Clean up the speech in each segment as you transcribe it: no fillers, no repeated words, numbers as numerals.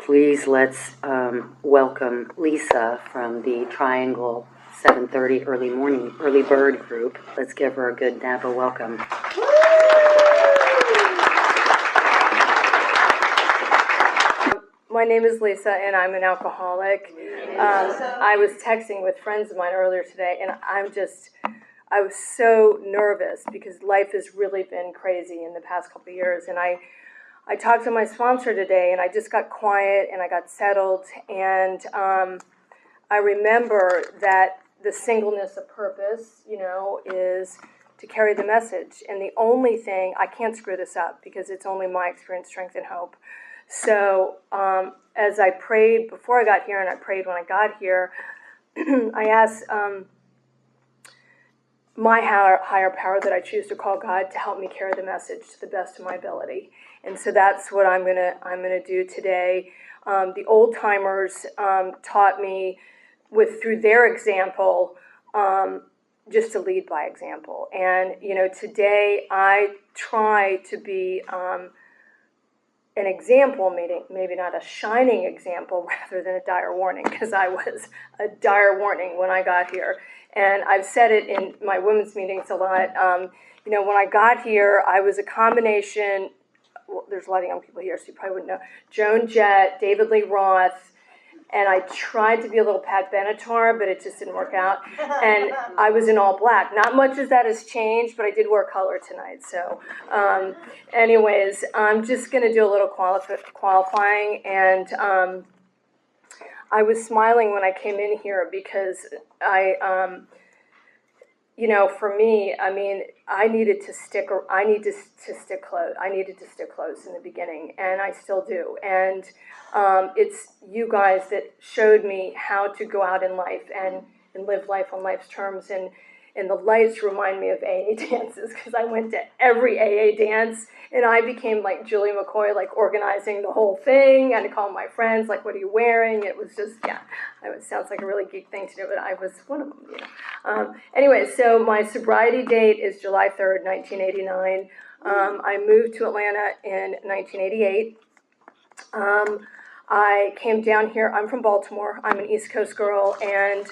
please let's welcome Lisa from the Triangle 7:30 early bird group. Let's give her a good NAPA welcome. My name is Lisa, and I'm an alcoholic. I was texting with friends of mine earlier today, and I was so nervous because life has really been crazy in the past couple of years. And I talked to my sponsor today, and I just got quiet, and I got settled. And I remember that the singleness of purpose, is to carry the message. And the only thing, I can't screw this up because it's only my experience, strength, and hope. So as I prayed before I got here, and I prayed when I got here, I asked my higher power that I choose to call God to help me carry the message to the best of my ability. And so that's what I'm gonna do today. The old timers taught me through their example, just to lead by example. And today I try to be an example, maybe not a shining example, rather than a dire warning, because I was a dire warning when I got here. And I've said it in my women's meetings a lot. When I got here, I was a combination. Well, there's a lot of young people here, so you probably wouldn't know. Joan Jett, David Lee Roth, and I tried to be a little Pat Benatar, but it just didn't work out. And I was in all black. Not much as that has changed, but I did wear color tonight. So anyways, I'm just going to do a little qualifying. And I was smiling when I came in here because for me, I needed to stick close. I needed to stick close in the beginning, and I still do. And it's you guys that showed me how to go out in life and live life on life's terms. And the lights remind me of AA dances because I went to every AA dance, and I became like Julie McCoy, like organizing the whole thing. And I called my friends, like, "What are you wearing?" It was just, it sounds like a really geek thing to do, but I was one of them. Anyway, so my sobriety date is July 3rd, 1989. I moved to Atlanta in 1988. I came down here. I'm from Baltimore. I'm an East Coast girl, and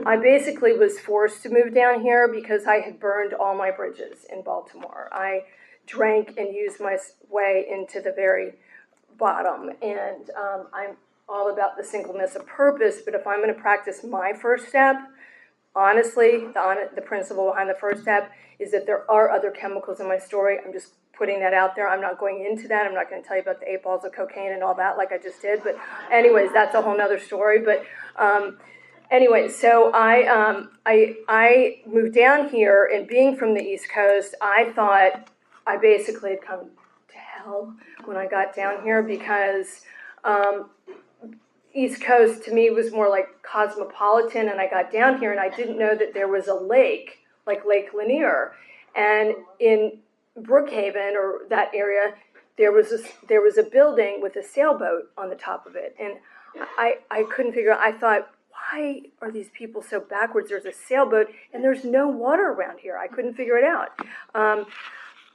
I basically was forced to move down here because I had burned all my bridges in Baltimore. I drank and used my way into the very bottom, and I'm all about the singleness of purpose, but if I'm going to practice my first step, honestly, the principle behind the first step is that there are other chemicals in my story. I'm just putting that out there. I'm not going into that. I'm not going to tell you about the 8 balls of cocaine and all that like I just did, but anyways, that's a whole nother story. But anyway, so I moved down here, and being from the East Coast, I thought I basically had come to hell when I got down here because East Coast to me was more like cosmopolitan, and I got down here and I didn't know that there was a lake, like Lake Lanier, and in Brookhaven or that area, there was a building with a sailboat on the top of it, and I couldn't figure out. I thought, why are these people so backwards? There's a sailboat and there's no water around here. I couldn't figure it out.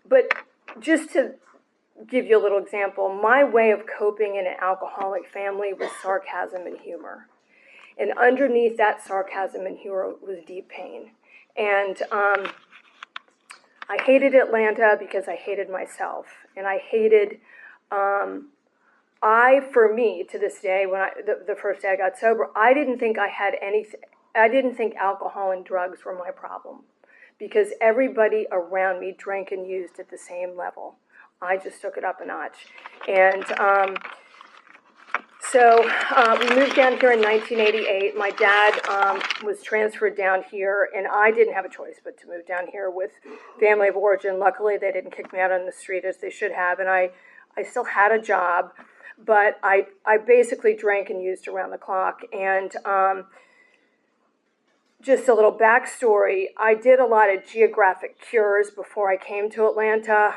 But just to give you a little example, my way of coping in an alcoholic family was sarcasm and humor. And underneath that sarcasm and humor was deep pain. And I hated Atlanta because I hated myself. And I hated, for me, to this day, when the first day I got sober, I didn't think I had anything. I didn't think alcohol and drugs were my problem because everybody around me drank and used at the same level. I just took it up a notch. And so we moved down here in 1988. My dad was transferred down here, and I didn't have a choice but to move down here with family of origin. Luckily, they didn't kick me out on the street as they should have, and I still had a job, but I basically drank and used around the clock. And just a little backstory, I did a lot of geographic cures before I came to Atlanta.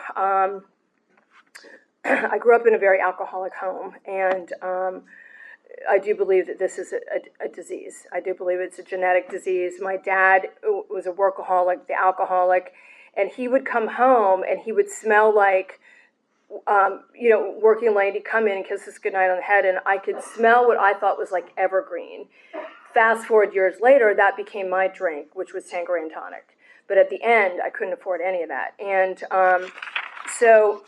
I grew up in a very alcoholic home, and I do believe that this is a disease. I do believe it's a genetic disease. My dad was a workaholic, the alcoholic, and he would come home and he would smell like working lady come in and kiss us goodnight on the head, and I could smell what I thought was like evergreen. Fast forward years later, that became my drink, which was Tanqueray and tonic. But at the end, I couldn't afford any of that, and so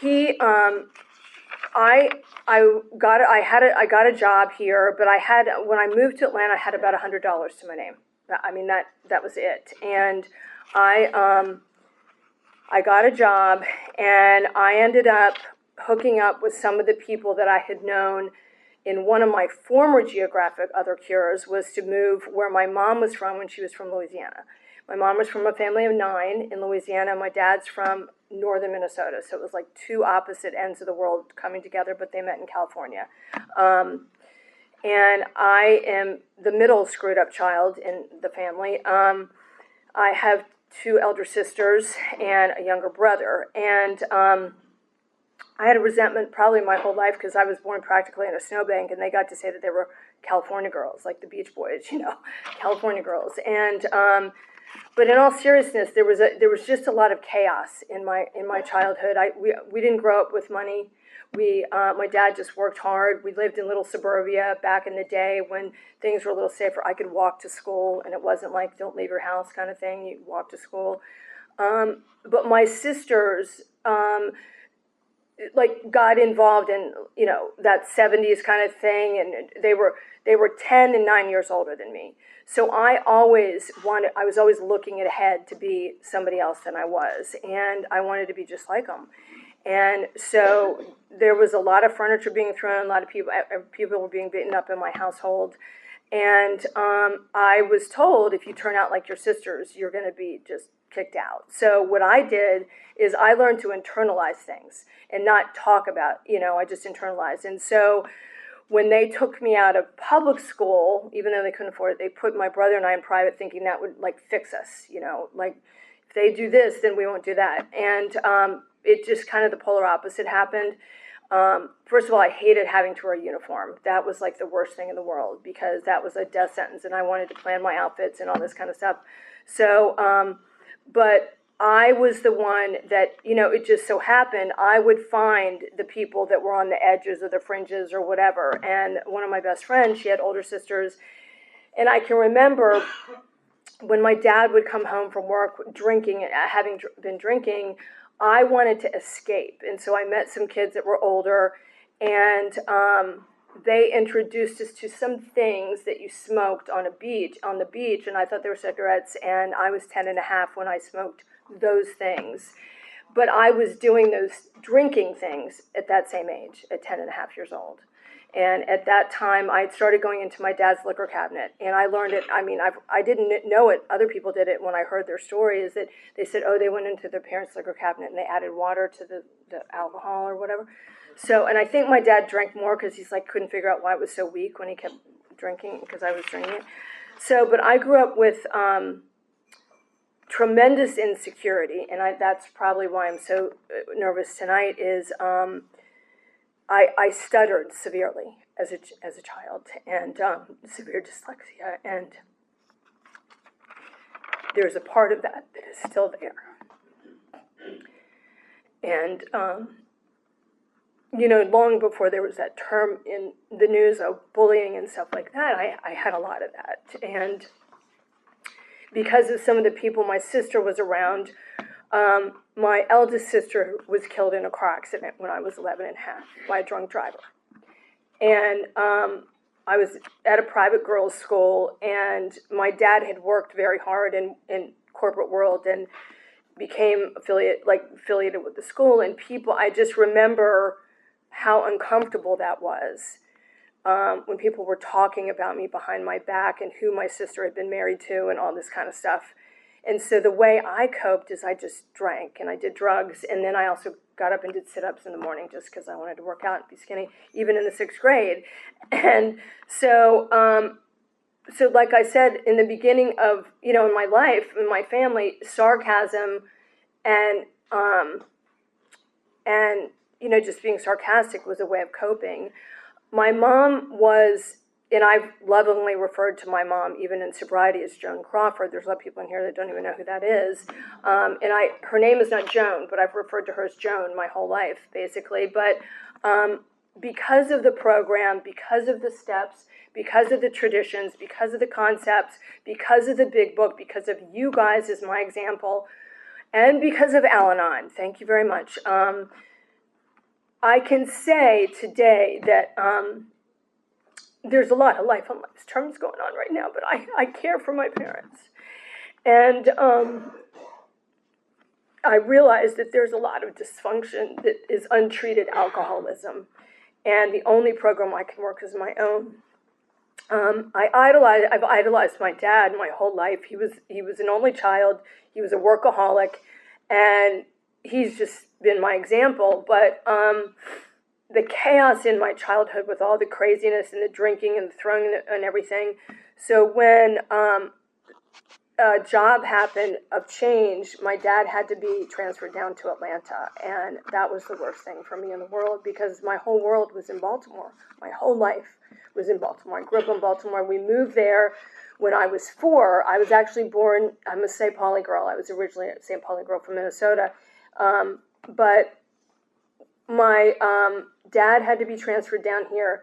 he, I got a job here, but when I moved to Atlanta, I had about $100 to my name. I mean, that was it, and I got a job, and I ended up hooking up with some of the people that I had known in one of my former geographic other cures, was to move where my mom was from when she was from Louisiana. My mom was from a family of 9 in Louisiana. My dad's from northern Minnesota, so it was like two opposite ends of the world coming together, but they met in California. And I am the middle screwed up child in the family. I have 2 elder sisters and a younger brother, and I had a resentment probably my whole life because I was born practically in a snowbank, and they got to say that they were California girls, like the Beach Boys, California girls. And but in all seriousness, there was just a lot of chaos in my childhood. We didn't grow up with money. My dad just worked hard. We lived in little suburbia back in the day when things were a little safer. I could walk to school, and it wasn't like don't leave your house kind of thing. You walk to school. But my sisters, got involved in that 70s kind of thing, and they were 10 and 9 years older than me. So I was always looking ahead to be somebody else than I was, and I wanted to be just like them. And so there was a lot of furniture being thrown, a lot of people were being beaten up in my household. And I was told, if you turn out like your sisters, you're going to be just kicked out. So what I did is I learned to internalize things and not talk about, I just internalized. And so when they took me out of public school, even though they couldn't afford it, they put my brother and I in private, thinking that would fix us, if they do this, then we won't do that. And it just kind of the polar opposite happened. First of all, I hated having to wear a uniform. That was like the worst thing in the world, because that was a death sentence, and I wanted to plan my outfits and all this kind of stuff. So, but I was the one that, it just so happened, I would find the people that were on the edges or the fringes or whatever. And one of my best friends, she had older sisters, and I can remember when my dad would come home from work drinking, having been drinking, I wanted to escape. And so I met some kids that were older, and they introduced us to some things that you smoked on the beach, and I thought they were cigarettes, and I was 10 and a half when I smoked those things. But I was doing those drinking things at that same age, at 10 and a half years old. And at that time, I had started going into my dad's liquor cabinet, and I learned it. I mean, I didn't know it. Other people did it when I heard their story, is that they said, they went into their parents' liquor cabinet and they added water to the alcohol or whatever. So, and I think my dad drank more because he's couldn't figure out why it was so weak when he kept drinking, because I was drinking it. So, but I grew up with tremendous insecurity, and that's probably why I'm so nervous tonight, is I stuttered severely as a child, and severe dyslexia, and there's a part of that is still there. And long before there was that term in the news of bullying and stuff like that, I had a lot of that. And because of some of the people my sister was around, my eldest sister was killed in a car accident when I was 11 and a half by a drunk driver. And I was at a private girls' school, and my dad had worked very hard in corporate world and became affiliated with the school. And I just remember how uncomfortable that was when people were talking about me behind my back and who my sister had been married to and all this kind of stuff. And so the way I coped is I just drank and I did drugs, and then I also got up and did sit-ups in the morning just because I wanted to work out and be skinny, even in the 6th grade. And so, like I said, in the beginning of, in my life, in my family, sarcasm and just being sarcastic was a way of coping. My mom was and I've lovingly referred to my mom, even in sobriety, as Joan Crawford. There's a lot of people in here that don't even know who that is. Her name is not Joan, but I've referred to her as Joan my whole life, basically. But because of the program, because of the steps, because of the traditions, because of the concepts, because of the big book, because of you guys as my example, and because of Al-Anon, thank you very much, I can say today that there's a lot of life on life's terms going on right now, but I care for my parents. And I realize that there's a lot of dysfunction that is untreated alcoholism. And the only program I can work is my own. I've idolized my dad my whole life. He was an only child. He was a workaholic, and he's just been my example. But the chaos in my childhood with all the craziness and the drinking and the throwing and everything. So when a job happened of change, my dad had to be transferred down to Atlanta, and that was the worst thing for me in the world because my whole world was in Baltimore. My whole life was in Baltimore. I grew up in Baltimore. We moved there when I was 4. I was actually born, I'm a St. Pauli girl. I was originally a St. Pauli girl from Minnesota, but my dad had to be transferred down here.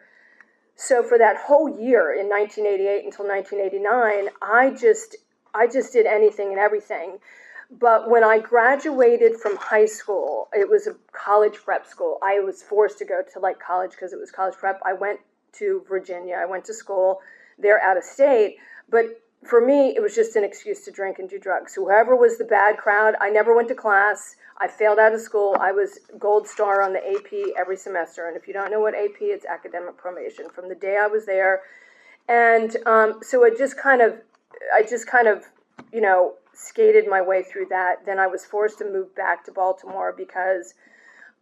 So for that whole year in 1988 until 1989, I just did anything and everything. But when I graduated from high school, it was a college prep school. I was forced to go to college because it was college prep. I went to Virginia. I went to school there out of state. But for me, it was just an excuse to drink and do drugs. Whoever was the bad crowd, I never went to class. I failed out of school. I was gold star on the AP every semester. And if you don't know what AP, it's academic probation from the day I was there. And so I just kind of, skated my way through that. Then I was forced to move back to Baltimore because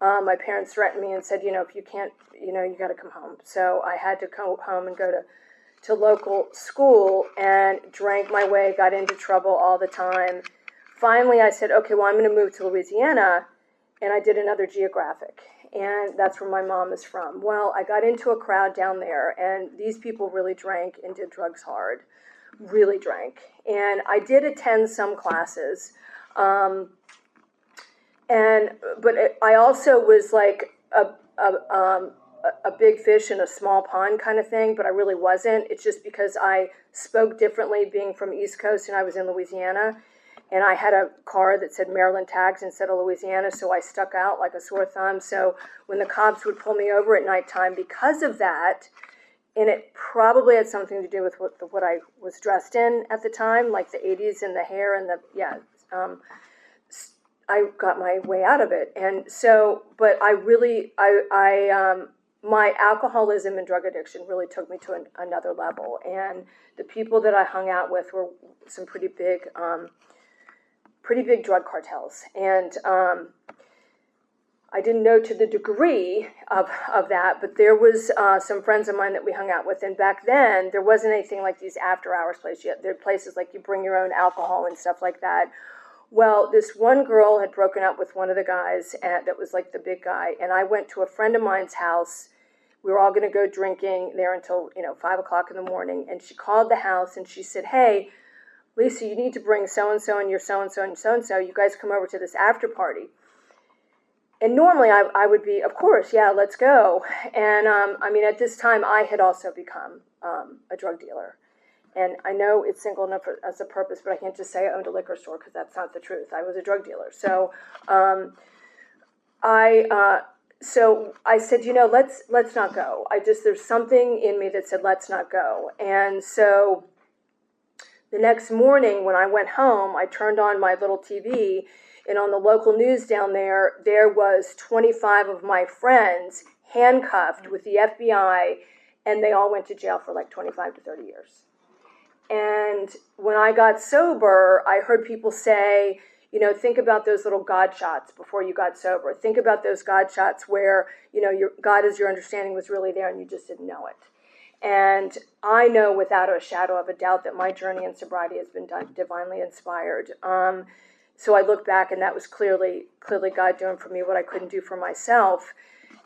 my parents threatened me and said, if you can't, you got to come home. So I had to come home and go to local school and drank my way, got into trouble all the time. Finally, I said, okay, well, I'm going to move to Louisiana, and I did another geographic, and that's where my mom is from. Well, I got into a crowd down there, and these people really drank and did drugs hard, really drank. And I did attend some classes, but I also was like a big fish in a small pond kind of thing, but I really wasn't. It's just because I spoke differently being from East Coast and I was in Louisiana. And I had a car that said Maryland tags instead of Louisiana, so I stuck out like a sore thumb. So when the cops would pull me over at nighttime because of that, and it probably had something to do with what I was dressed in at the time, like the 80s and the hair and I got my way out of it. And so, but my alcoholism and drug addiction really took me to another level. And the people that I hung out with were some pretty big drug cartels. And I didn't know to the degree of that, but there was some friends of mine that we hung out with. And back then, there wasn't anything like these after-hours places yet. There are places like you bring your own alcohol and stuff like that. Well, this one girl had broken up with one of the guys that was like the big guy. And I went to a friend of mine's house. We were all going to go drinking there until 5 o'clock in the morning. And she called the house and she said, "Hey, Lisa, you need to bring so-and-so and your so-and-so and so-and-so. You guys come over to this after party." And normally I would be, of course, yeah, let's go. And at this time, I had also become a drug dealer. And I know it's single enough as a purpose, but I can't just say I owned a liquor store because that's not the truth. I was a drug dealer. So I said, let's not go. There's something in me that said, let's not go. And so the next morning when I went home, I turned on my little TV, and on the local news down there, there was 25 of my friends handcuffed with the FBI, and they all went to jail for like 25 to 30 years. And when I got sober, I heard people say, think about those little God shots before you got sober. Think about those God shots where, your God as your understanding was really there and you just didn't know it. And I know without a shadow of a doubt that my journey in sobriety has been divinely inspired. So I look back and that was clearly God doing for me what I couldn't do for myself.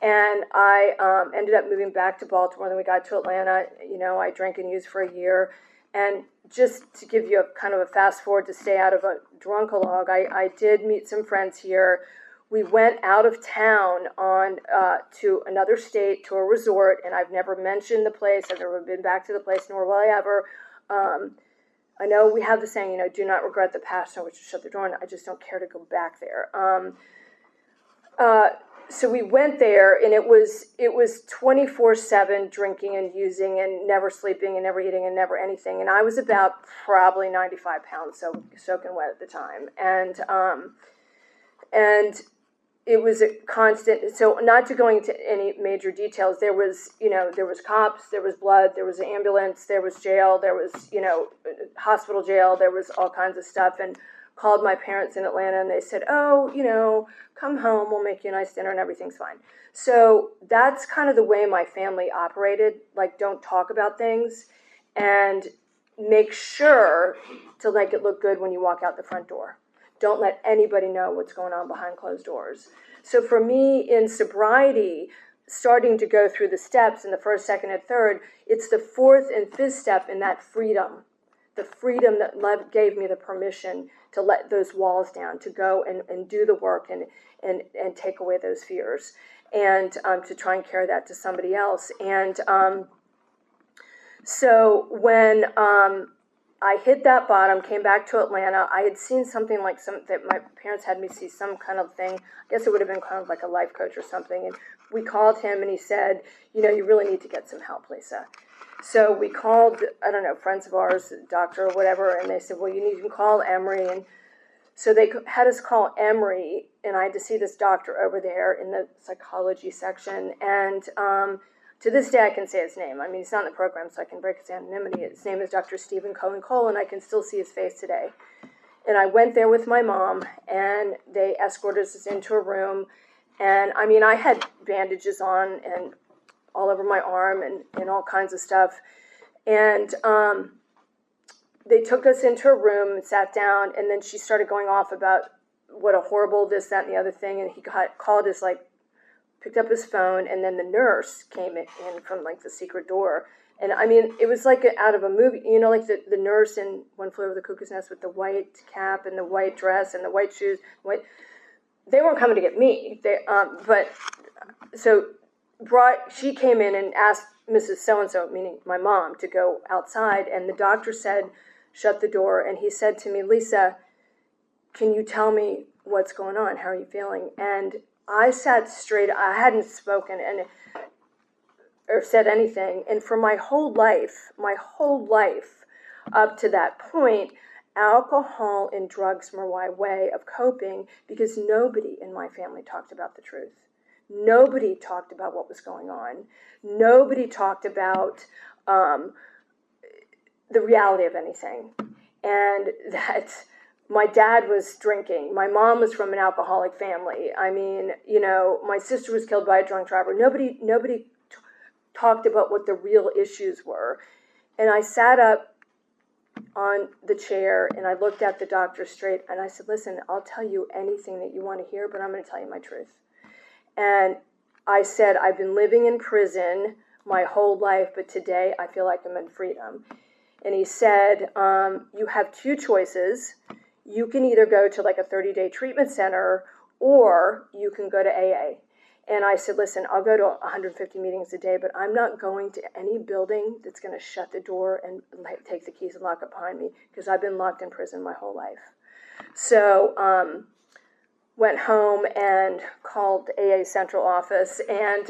And I ended up moving back to Baltimore. Then we got to Atlanta. I drank and used for a year. And just to give you a kind of a fast forward to stay out of a drunkalogue, I did meet some friends here. We went out of town to another state, to a resort, and I've never mentioned the place. I've never been back to the place, nor will I ever. I know we have the saying, do not regret the past on which you shut the door, and I just don't care to go back there. So we went there, and it was 24/7 drinking and using and never sleeping and never eating and never anything. And I was about probably 95 pounds, so soaking wet at the time. And it was a constant. So not to go into any major details, there was cops, there was blood, there was an ambulance, there was jail, there was hospital jail, there was all kinds of stuff. And called my parents in Atlanta, and they said, come home, we'll make you a nice dinner and everything's fine. So that's kind of the way my family operated. Like, don't talk about things, and make sure to make it look good when you walk out the front door. Don't let anybody know what's going on behind closed doors. So for me, in sobriety, starting to go through the steps in the first, second, and third, it's the fourth and fifth step in that freedom. The freedom that gave me the permission to let those walls down, to go and do the work and take away those fears, and to try and carry that to somebody else. And so when I hit that bottom, came back to Atlanta, I had seen something like that my parents had me see, some kind of thing. I guess it would have been kind of like a life coach or something. And we called him, and he said, you really need to get some help, Lisa. So we called, I don't know, friends of ours, doctor or whatever, and they said, well, you can call Emory. And so they had us call Emory, and I had to see this doctor over there in the psychology section. And to this day, I can say his name. I mean, he's not in the program, so I can break his anonymity. His name is Dr. Stephen Cohen Cole, and I can still see his face today. And I went there with my mom, and they escorted us into a room. And, I mean, I had bandages on and all over my arm and all kinds of stuff. And they took us into a room and sat down, and then she started going off about what a horrible this, that, and the other thing. And he called us, picked up his phone, and then the nurse came in from, the secret door. And, I mean, it was like out of a movie, like the nurse in One Flew Over the Cuckoo's Nest with the white cap and the white dress and the white shoes. They weren't coming to get me. She came in and asked Mrs. So-and-so, meaning my mom, to go outside, and the doctor said, shut the door, and he said to me, Lisa, can you tell me what's going on? How are you feeling? And I sat straight. I hadn't spoken or said anything, and for my whole life, up to that point, alcohol and drugs were my way of coping, because nobody in my family talked about the truth. Nobody talked about what was going on. Nobody talked about the reality of anything. And that my dad was drinking. My mom was from an alcoholic family. I mean, my sister was killed by a drunk driver. Nobody talked about what the real issues were. And I sat up on the chair, and I looked at the doctor straight, and I said, listen, I'll tell you anything that you want to hear, but I'm going to tell you my truth. And I said, I've been living in prison my whole life, but today I feel like I'm in freedom. And he said, you have two choices. You can either go to a 30-day treatment center, or you can go to AA. And I said, listen, I'll go to 150 meetings a day, but I'm not going to any building that's going to shut the door and take the keys and lock it behind me, because I've been locked in prison my whole life. So went home and called AA Central Office, and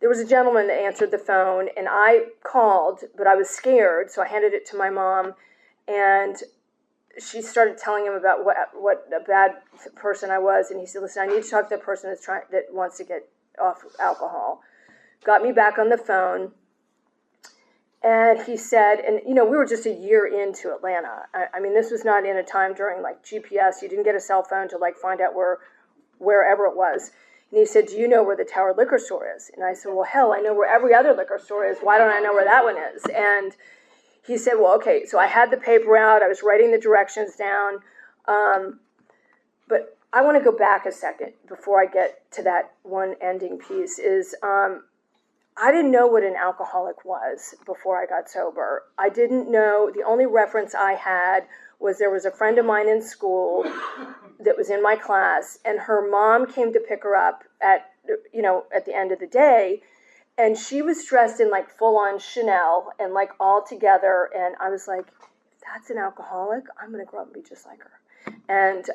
there was a gentleman that answered the phone, and I called, but I was scared, so I handed it to my mom, and she started telling him about what a bad person I was, and he said, listen, I need to talk to the person that wants to get off alcohol. Got me back on the phone, and he said, and we were just a year into Atlanta. I mean, this was not in a time during GPS. You didn't get a cell phone to find out wherever it was. And he said, do you know where the Tower liquor store is? And I said, well, hell, I know where every other liquor store is. Why don't I know where that one is? And he said, well, okay. So I had the paper out. I was writing the directions down. But I want to go back a second before I get to that one ending piece. I didn't know what an alcoholic was before I got sober. I didn't know, the only reference I had was there was a friend of mine in school that was in my class, and her mom came to pick her up at the end of the day, and she was dressed in like full-on Chanel and like all together, and I was like, if that's an alcoholic, I'm gonna grow up and be just like her. And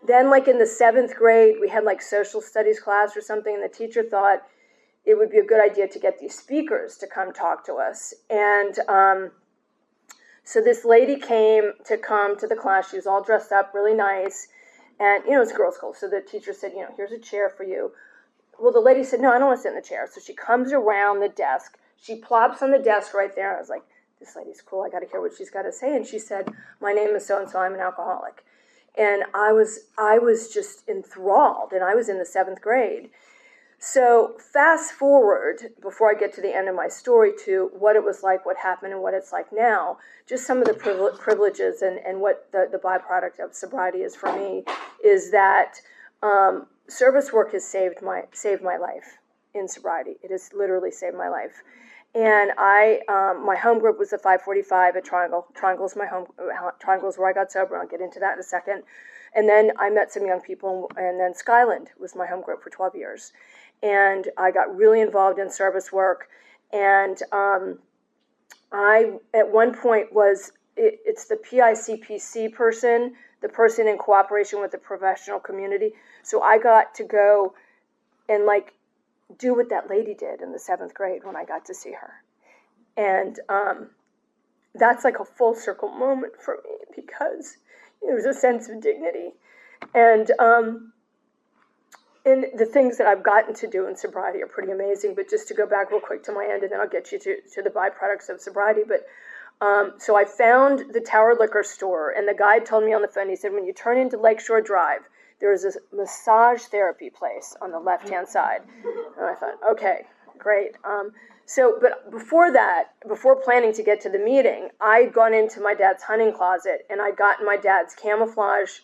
then like in the 7th grade, we had like social studies class or something, and the teacher thought it would be a good idea to get these speakers to come talk to us. And so this lady came to the class. She was all dressed up, really nice. And, it's a girls' school. So the teacher said, here's a chair for you. Well, the lady said, no, I don't want to sit in the chair. So she comes around the desk. She plops on the desk right there. I was like, this lady's cool. I got to hear what she's got to say. And she said, my name is so-and-so. I'm an alcoholic. And I was just enthralled. And I was in the 7th grade. So fast forward, before I get to the end of my story, to what it was like, what happened, and what it's like now, just some of the privileges and what the byproduct of sobriety is for me, is that service work has saved my life in sobriety. It has literally saved my life. And my home group was the 545 at Triangle. Triangle's where I got sober, and I'll get into that in a second. And then I met some young people, and then Skyland was my home group for 12 years. And I got really involved in service work. And I, at one point, it's the PICPC person, the person in cooperation with the professional community. So I got to go and do what that lady did in the 7th grade when I got to see her. And that's like a full circle moment for me, because there was a sense of dignity. And the things that I've gotten to do in sobriety are pretty amazing. But just to go back real quick to my end, and then I'll get you to the byproducts of sobriety. But so I found the Tower Liquor Store, and the guide told me on the phone, he said, when you turn into Lakeshore Drive, there is a massage therapy place on the left-hand side. And I thought, okay, great. But before that, before planning to get to the meeting, I'd gone into my dad's hunting closet, and I'd gotten my dad's camouflage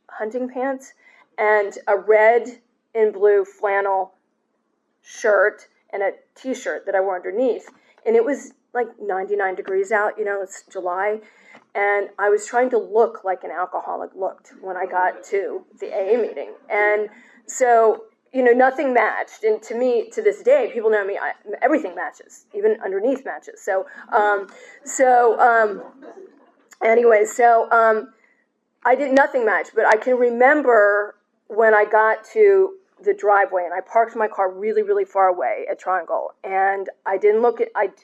hunting pants and a red and blue flannel shirt and a t-shirt that I wore underneath. And it was like 99 degrees out, it's July. And I was trying to look like an alcoholic looked when I got to the AA meeting. And so, nothing matched. And to me, to this day, people know me, everything matches, even underneath matches. Nothing matched. But I can remember when I got to the driveway, and I parked my car really, really far away at Triangle. And I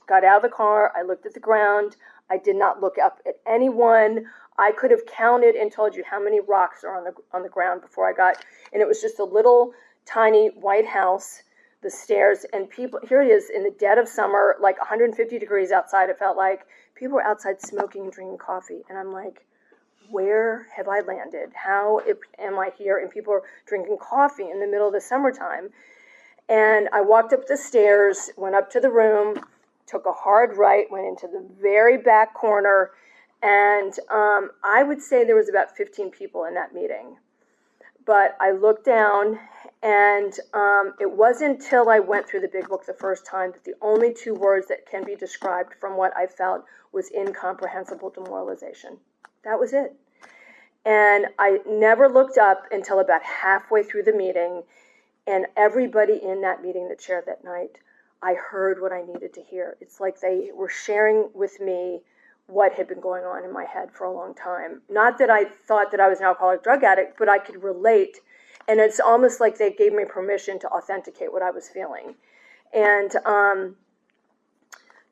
got out of the car, I looked at the ground, I did not look up at anyone. I could have counted and told you how many rocks are on the ground before I got, and it was just a little tiny white house, the stairs, and people, here it is in the dead of summer, like 150 degrees outside, it felt like. People were outside smoking and drinking coffee, and I'm like, where have I landed? How am I here? And people are drinking coffee in the middle of the summertime. And I walked up the stairs, went up to the room, took a hard right, went into the very back corner, and I would say there was about 15 people in that meeting. But I looked down, and it wasn't until I went through the big book the first time that the only 2 words that can be described from what I felt was incomprehensible demoralization. That was it. And I never looked up until about halfway through the meeting, and everybody in that meeting that shared that night, I heard what I needed to hear. It's like they were sharing with me what had been going on in my head for a long time. Not that I thought that I was an alcoholic drug addict, but I could relate. And it's almost like they gave me permission to authenticate what I was feeling. And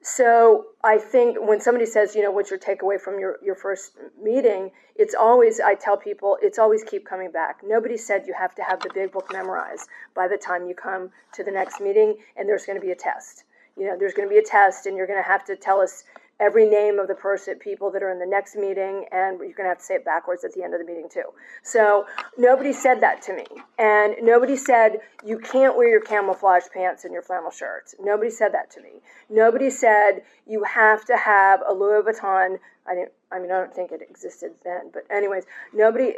so I think when somebody says, what's your takeaway from your first meeting, it's always, I tell people, it's always keep coming back. Nobody said you have to have the big book memorized by the time you come to the next meeting, and there's going to be a test. There's going to be a test, and you're going to have to tell us every name of the people that are in the next meeting, and you're going to have to say it backwards at the end of the meeting too. So nobody said that to me, and nobody said you can't wear your camouflage pants and your flannel shirts. Nobody said that to me. Nobody said you have to have a Louis Vuitton. I don't think it existed then, but anyways, nobody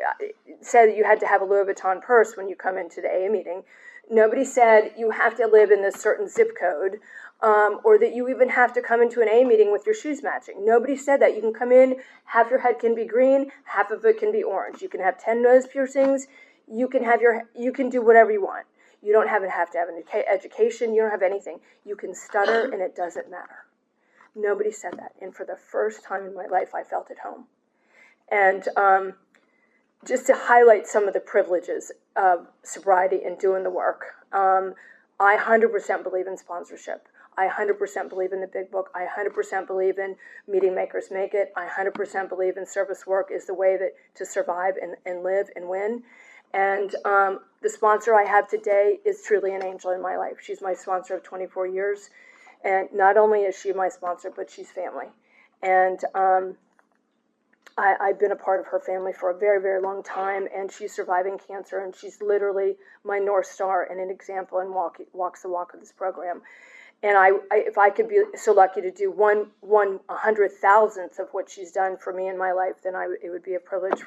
said that you had to have a Louis Vuitton purse when you come into the AA meeting. Nobody said you have to live in this certain zip code, or that you even have to come into an AA meeting with your shoes matching. Nobody said that. You can come in, half your head can be green, half of it can be orange. You can have 10 nose piercings. You can do whatever you want. You don't have to have an education. You don't have anything. You can stutter, and it doesn't matter. Nobody said that. And for the first time in my life, I felt at home. And just to highlight some of the privileges of sobriety and doing the work, I 100% believe in sponsorship. I 100% believe in the big book. I 100% believe in meeting makers make it. I 100% believe in service work is the way to survive and live and win. And the sponsor I have today is truly an angel in my life. She's my sponsor of 24 years. And not only is she my sponsor, but she's family. And I've been a part of her family for a very, very long time, and she's surviving cancer, and she's literally my North Star and an example and walks the walk of this program. And if I could be so lucky to do 1/100,000th of what she's done for me in my life, then it would be a privilege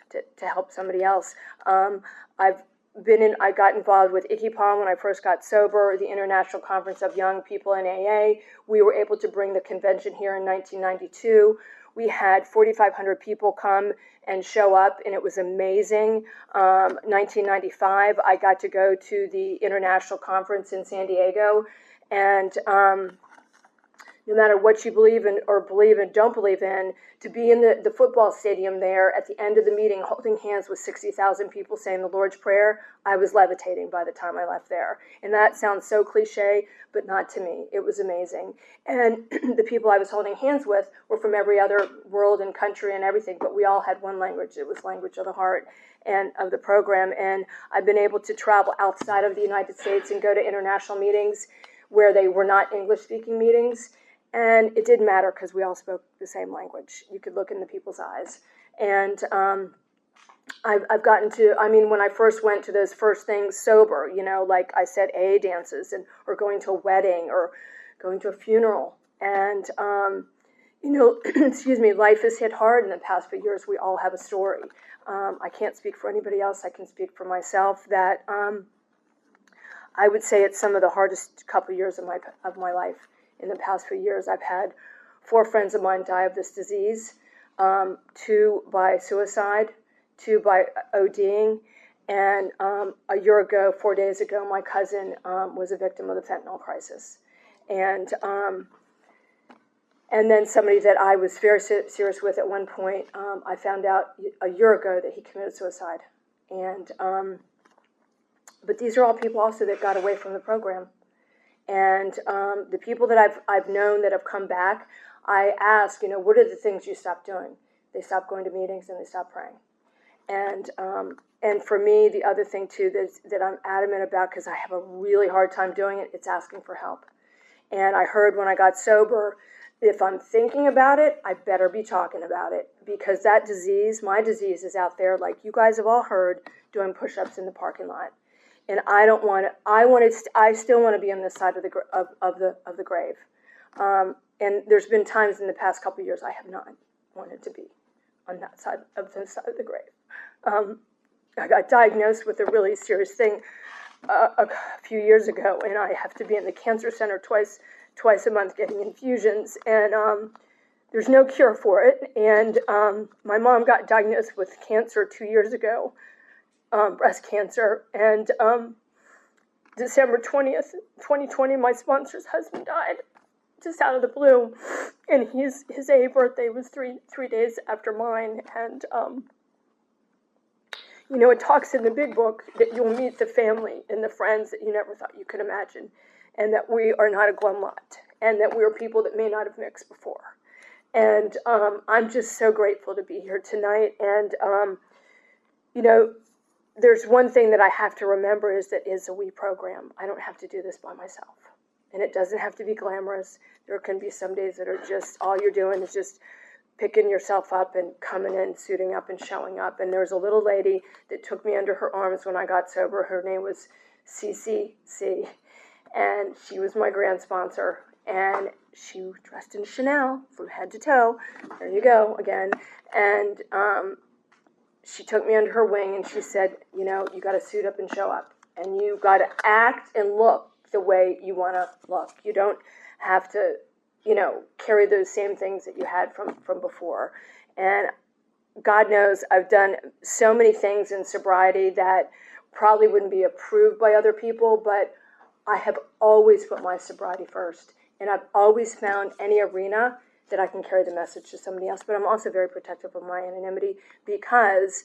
to help somebody else. I got involved with ICIPOM when I first got sober, the International Conference of Young People in AA. We were able to bring the convention here in 1992. We had 4,500 people come and show up, and it was amazing. 1995, I got to go to the international conference in San Diego, and no matter what you believe in or believe and don't believe in, to be in the football stadium there at the end of the meeting holding hands with 60,000 people saying the Lord's Prayer, I was levitating by the time I left there. And that sounds so cliche, but not to me. It was amazing. And the people I was holding hands with were from every other world and country and everything, but we all had one language. It was language of the heart and of the program. And I've been able to travel outside of the United States and go to international meetings where they were not English-speaking meetings. And it didn't matter because we all spoke the same language. You could look in the people's eyes. And I've gotten to, when I first went to those first things sober, like I said, AA dances or going to a wedding or going to a funeral. And, excuse me, life has hit hard in the past few years. We all have a story. I can't speak for anybody else. I can speak for myself that I would say it's some of the hardest couple years of my life. In the past few years, I've had 4 friends of mine die of this disease, 2 by suicide, 2 by ODing, and a year ago, 4 days ago, my cousin was a victim of the fentanyl crisis. And then somebody that I was very serious with at one point, I found out a year ago that he committed suicide. And but these are all people also that got away from the program. And the people that I've known that have come back, I ask, what are the things you stopped doing? They stopped going to meetings and they stopped praying. And for me, the other thing too that I'm adamant about, because I have a really hard time doing it, it's asking for help. And I heard when I got sober, if I'm thinking about it, I better be talking about it, because that disease, my disease, is out there, like you guys have all heard, doing push-ups in the parking lot. And I don't want to. I still want to be on this side of the grave. And there's been times in the past couple of years I have not wanted to be on that side of the grave. I got diagnosed with a really serious thing a few years ago, and I have to be in the cancer center twice a month getting infusions, and there's no cure for it. And my mom got diagnosed with cancer 2 years ago. Breast cancer, and December 20th, 2020, my sponsor's husband died, just out of the blue, and his AA birthday was three days after mine, and it talks in the big book that you'll meet the family and the friends that you never thought you could imagine, and that we are not a glum lot, and that we are people that may not have mixed before, and I'm just so grateful to be here tonight, and there's one thing that I have to remember is that it's a we program. I don't have to do this by myself. And it doesn't have to be glamorous. There can be some days that are just, all you're doing is just picking yourself up and coming in, suiting up and showing up. And there was a little lady that took me under her arms when I got sober. Her name was CCC, and she was my grand sponsor. And she was dressed in Chanel from head to toe. There you go again. And she took me under her wing and she said, you know, you got to suit up and show up. And you got to act and look the way you want to look. You don't have to, you know, carry those same things that you had from before. And God knows I've done so many things in sobriety that probably wouldn't be approved by other people, but I have always put my sobriety first. And I've always found any arena that I can carry the message to somebody else. But I'm also very protective of my anonymity because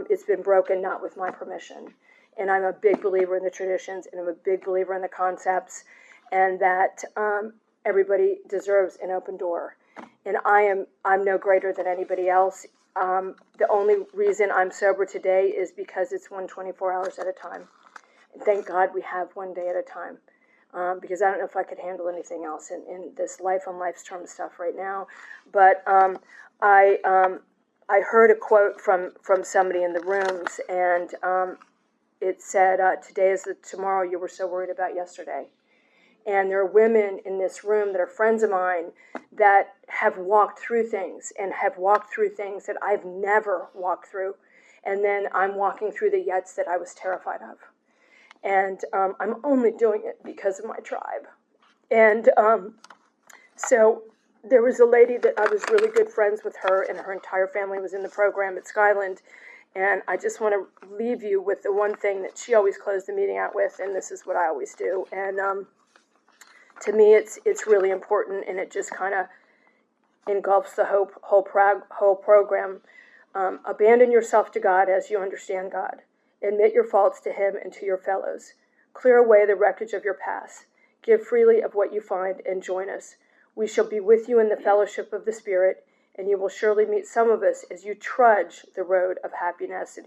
it's been broken not with my permission. And I'm a big believer in the traditions, and I'm a big believer in the concepts, and that everybody deserves an open door. And I'm no greater than anybody else. The only reason I'm sober today is because it's 24 hours at a time. And thank God we have one day at a time. Because I don't know if I could handle anything else in this life on life's term stuff right now. But I heard a quote from somebody in the rooms, and it said, today is the tomorrow you were so worried about yesterday. And there are women in this room that are friends of mine that have walked through things and have walked through things that I've never walked through. And then I'm walking through the yets that I was terrified of. And I'm only doing it because of my tribe. And so there was a lady that I was really good friends with her, and her entire family was in the program at Skyland. And I just want to leave you with the one thing that she always closed the meeting out with, and this is what I always do. And to me, it's really important, and it just kind of engulfs the whole program. Abandon yourself to God as you understand God. Admit your faults to Him and to your fellows. Clear away the wreckage of your past. Give freely of what you find and join us. We shall be with you in the fellowship of the Spirit, and you will surely meet some of us as you trudge the road of happiness.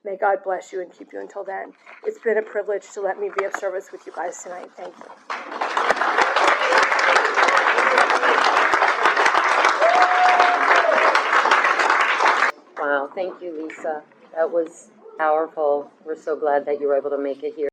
May God bless you and keep you until then. It's been a privilege to let me be of service with you guys tonight. Thank you. Wow, thank you, Lisa. That was powerful. We're so glad that you were able to make it here.